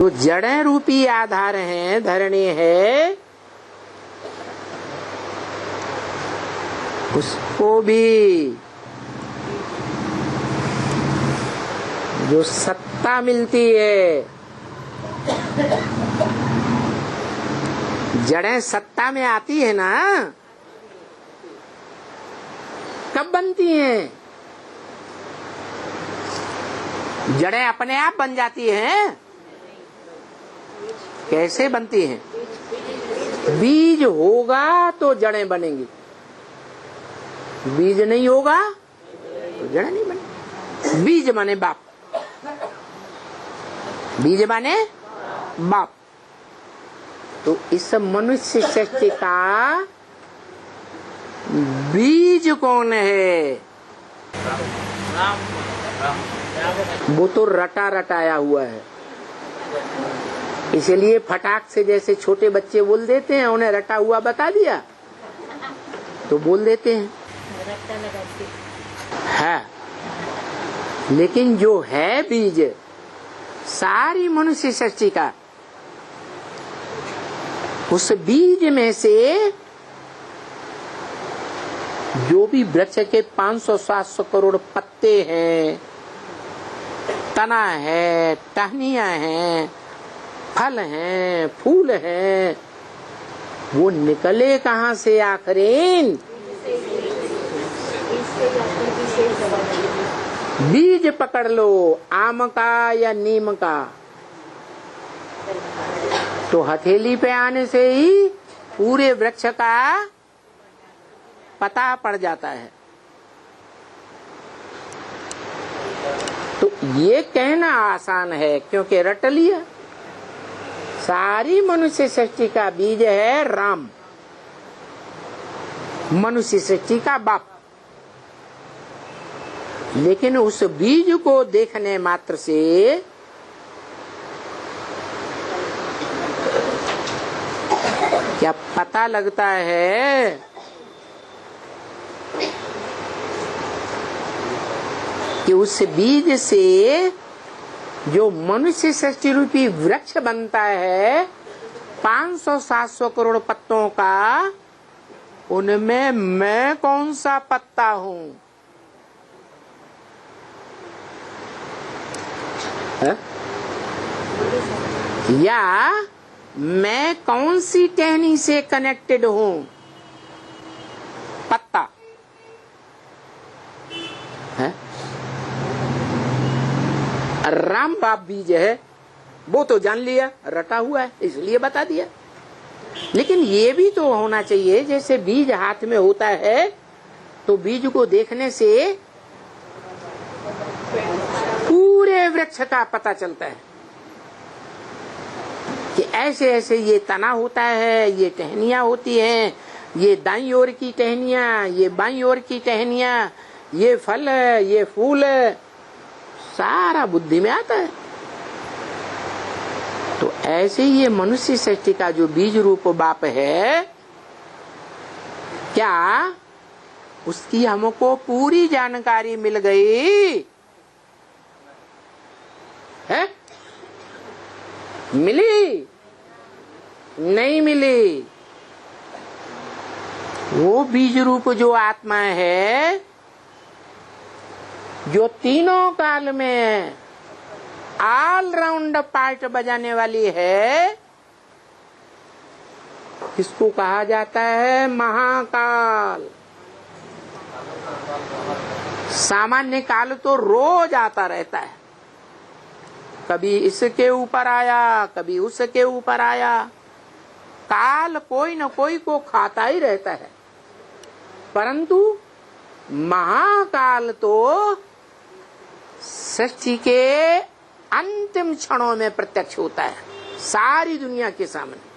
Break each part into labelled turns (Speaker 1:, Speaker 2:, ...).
Speaker 1: तो जड़ें रूपी आधार हैं, धरणी है, उसको भी जो सत्ता मिलती है, जड़ें सत्ता में आती है ना, कब बनती हैं? जड़ें अपने आप बन जाती हैं? कैसे बनती हैं? बीज होगा तो जड़ें बनेंगी, बीज नहीं होगा तो जड़ें नहीं बनेंगी। बीज माने बाप, बीज माने बाप। तो इस मनुष्य सृष्टि का बीज कौन है? वो तो रटा रटाया हुआ है। इसलिए फटाक से जैसे छोटे बच्चे बोल देते हैं, उन्हें रटा हुआ बता दिया तो बोल देते हैं। है, लेकिन जो है बीज सारी मनुष्य सृष्टि का, उस बीज में से जो भी वृक्ष के 500-700 करोड़ पत्ते हैं, तना है, टहनियां हैं, फल हैं, फूल हैं, वो निकले कहाँ से आखिरीन? बीज पकड़ लो, आम का या नीम का, तो हथेली पे आने से ही पूरे वृक्ष का पता पड़ जाता है। तो ये कहना आसान है क्योंकि रट लिया। सारी मनुष्य सृष्टि का बीज है राम, मनुष्य सृष्टि का बाप। लेकिन उस बीज को देखने मात्र से क्या पता लगता है कि उस बीज से जो मनुष्य सृष्टि रूपी वृक्ष बनता है 500-700 करोड़ पत्तों का, उनमें मैं कौन सा पत्ता हूँ? या मैं कौन सी टहनी से कनेक्टेड हूँ? पत्ता है, राम बाप बीज है, वो तो जान लिया, रटा हुआ है इसलिए बता दिया। लेकिन ये भी तो होना चाहिए, जैसे बीज हाथ में होता है तो बीज को देखने से पूरे वृक्ष का पता चलता है कि ऐसे ऐसे ये तना होता है, ये टहनियां होती हैं, ये दाईं ओर की टहनियां, ये बाईं ओर की टहनियां, ये फल है, ये फूल है, सारा बुद्धि में आता है। तो ऐसे ही ये मनुष्य सृष्टि का जो बीज रूप बाप है, क्या उसकी हमको पूरी जानकारी मिल गई है? मिली? नहीं मिली। वो बीज रूप जो आत्मा है, जो तीनों काल में ऑल राउंड पार्ट बजाने वाली है, इसको कहा जाता है महाकाल। सामान्य काल तो रोज आता रहता है, कभी इसके ऊपर आया, कभी उसके ऊपर आया। काल कोई न कोई को खाता ही रहता है, परंतु महाकाल तो सृष्टि के अंतिम क्षणों में प्रत्यक्ष होता है सारी दुनिया के सामने।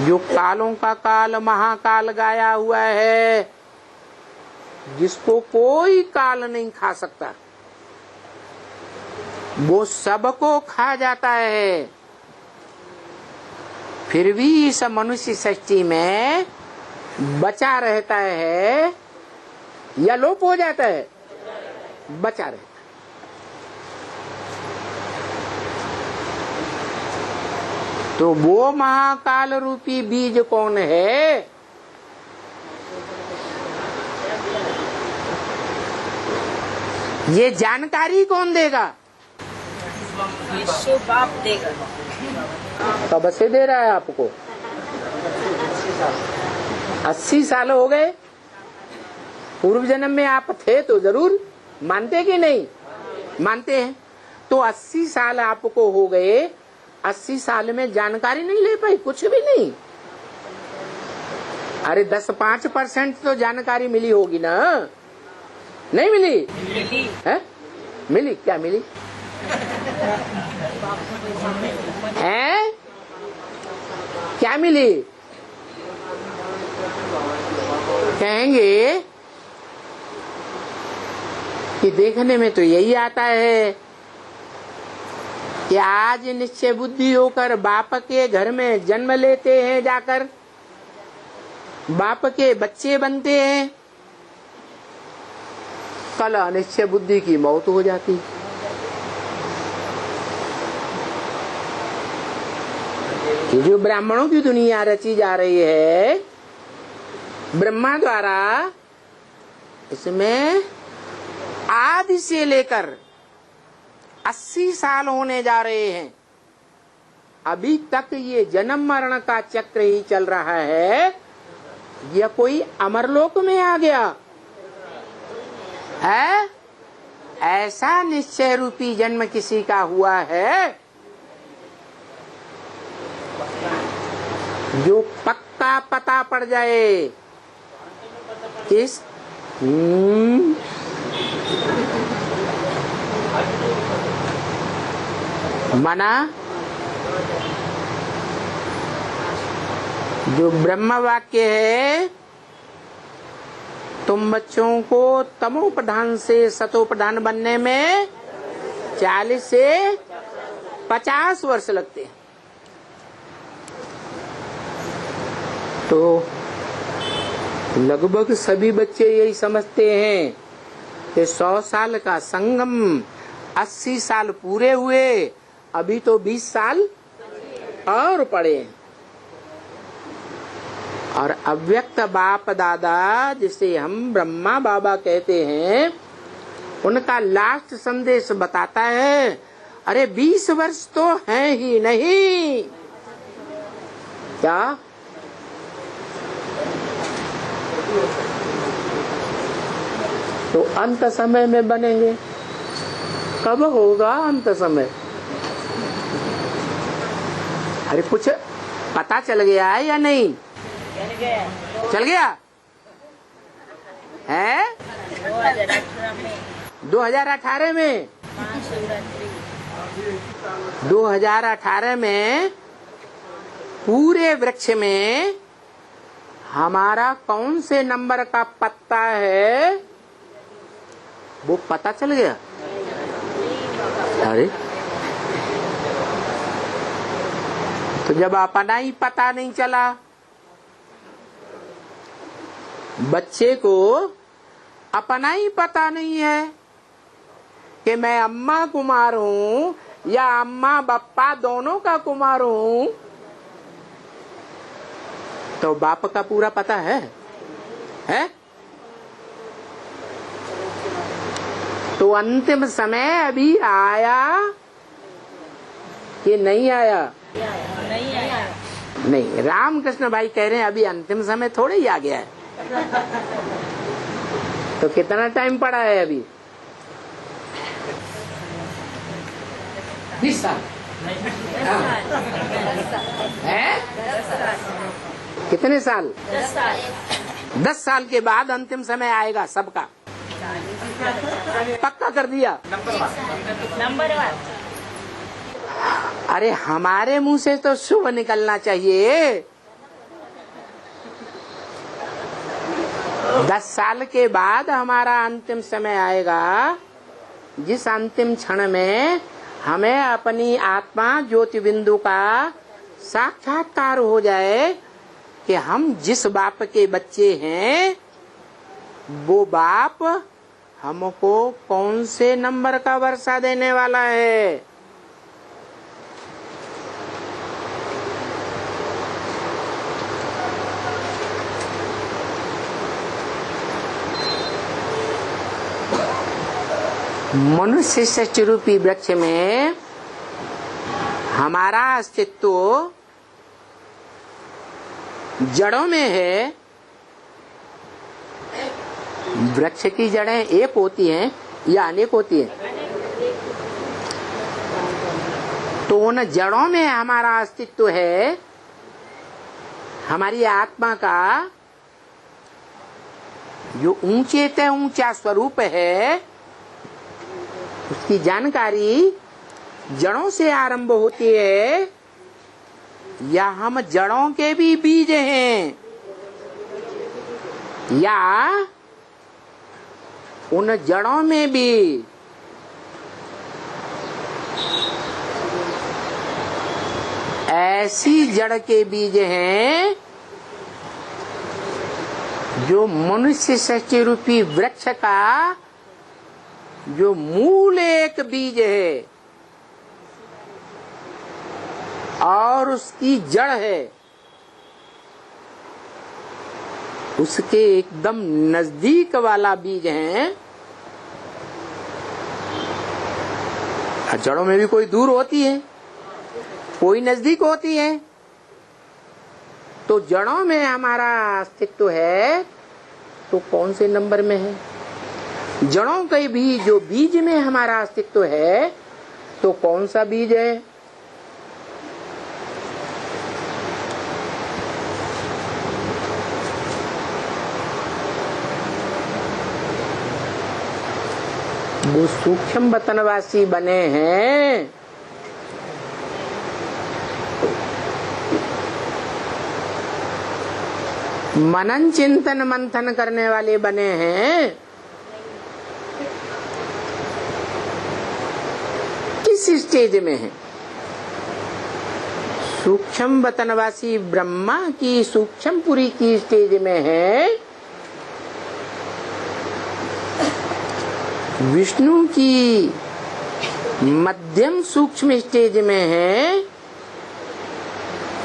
Speaker 1: जो कालों का काल महाकाल गाया हुआ है, जिसको कोई काल नहीं खा सकता, वो सबको खा जाता है, फिर भी इस मनुष्य सृष्टि में बचा रहता है या लोप हो जाता है? बचा रहता है। तो वो महाकाल रूपी बीज कौन है? ये जानकारी कौन देगा?
Speaker 2: विश्व बाप देगा।
Speaker 1: कब से दे रहा है आपको? 80 साल हो गए। पूर्व जन्म में आप थे तो जरूर, मानते कि नहीं? मानते हैं। तो 80 साल आपको हो गए, 80 साल में जानकारी नहीं ले पाई? कुछ भी नहीं। अरे 10-5% तो जानकारी मिली होगी ना? नहीं मिली?
Speaker 2: मिली
Speaker 1: है? मिली? क्या मिली है? क्या मिली? कहेंगे कि देखने में तो यही आता है कि आज निश्चय बुद्धि होकर बाप के घर में जन्म लेते हैं, जाकर बाप के बच्चे बनते हैं, कल अनिश्चय बुद्धि की मौत हो जाती। ये जो ब्राह्मणों की दुनिया रची जा रही है ब्रह्मा द्वारा, इसमें आदि से लेकर 80 साल होने जा रहे हैं। अभी तक ये जन्म मरण का चक्र ही चल रहा है। यह कोई अमरलोक में आ गया है? ऐसा निश्चय रूपी जन्म किसी का हुआ है जो पक्का पता पड़ जाए किस मना जो ब्रह्म वाक्य है, तुम बच्चों को तमोप्रधान से सतोप्रधान बनने में 40 से 50 वर्ष लगते हैं। तो लगभग सभी बच्चे यही समझते हैं कि 100 साल का संगम, 80 साल पूरे हुए, अभी तो 20 साल और पड़े। और अव्यक्त बाप दादा जिसे हम ब्रह्मा बाबा कहते हैं, उनका लास्ट संदेश बताता है, अरे 20 वर्ष तो है ही नहीं। क्या? तो अंत समय में बनेंगे। कब होगा अंत समय? अरे कुछ पता चल गया है या नहीं? चल गया है? 2018 में 2018 में पूरे वृक्ष में हमारा कौन से नंबर का पत्ता है वो पता चल गया। अरे तो जब अपना ही पता नहीं चला, बच्चे को अपना ही पता नहीं है कि मैं अम्मा कुमार हूँ या अम्मा बप्पा दोनों का कुमार हूँ, तो बाप का पूरा पता है? तो अंतिम समय अभी आया कि नहीं आया?
Speaker 2: नहीं आया।
Speaker 1: नहीं, रामकृष्ण भाई कह रहे हैं अभी अंतिम समय थोड़े ही आ गया है। तो कितना टाइम पड़ा है अभी? 20 साल है? कितने साल?
Speaker 2: 10 साल।
Speaker 1: 10 साल के बाद अंतिम समय आएगा सबका। पक्का कर दिया।
Speaker 2: नंबर 1।
Speaker 1: अरे हमारे मुंह से तो शुभ निकलना चाहिए। 10 साल के बाद हमारा अंतिम समय आएगा, जिस अंतिम क्षण में हमें अपनी आत्मा ज्योति बिंदु का साक्षात्कार हो जाए कि हम जिस बाप के बच्चे हैं वो बाप हमको कौन से नंबर का वर्षा देने वाला है। मनुष्य सृष्टि रूपी वृक्ष में हमारा अस्तित्व जड़ों में है। वृक्ष की जड़ें एक होती हैं या अनेक होती हैं? तो उन जड़ों में हमारा अस्तित्व है। हमारी आत्मा का जो ऊंचे से ऊंचा स्वरूप है, उसकी जानकारी जड़ों से आरंभ होती है। या हम जड़ों के भी बीज हैं, या उन जड़ों में भी ऐसी जड़ के बीज हैं जो मनुष्य सृष्टि रूपी वृक्ष का जो मूल एक बीज है और उसकी जड़ है, उसके एकदम नजदीक वाला बीज है। जड़ों में भी कोई दूर होती है, कोई नजदीक होती है। तो जड़ों में हमारा अस्तित्व है तो कौन से नंबर में है? जड़ों के भी जो बीज में हमारा अस्तित्व है तो कौन सा बीज है? वो सूक्ष्म वतनवासी बने हैं। मनन चिंतन मंथन करने वाले बने हैं। किस स्टेज में है? सूक्ष्म वतनवासी ब्रह्मा की सूक्ष्मपुरी की स्टेज में है, विष्णु की मध्यम सूक्ष्म स्टेज में है,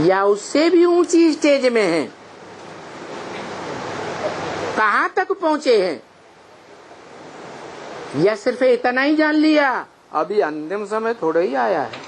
Speaker 1: या उससे भी ऊंची स्टेज में है? कहां तक पहुंचे हैं? या सिर्फ इतना ही जान लिया, अभी अंतिम समय थोड़ा ही आया है?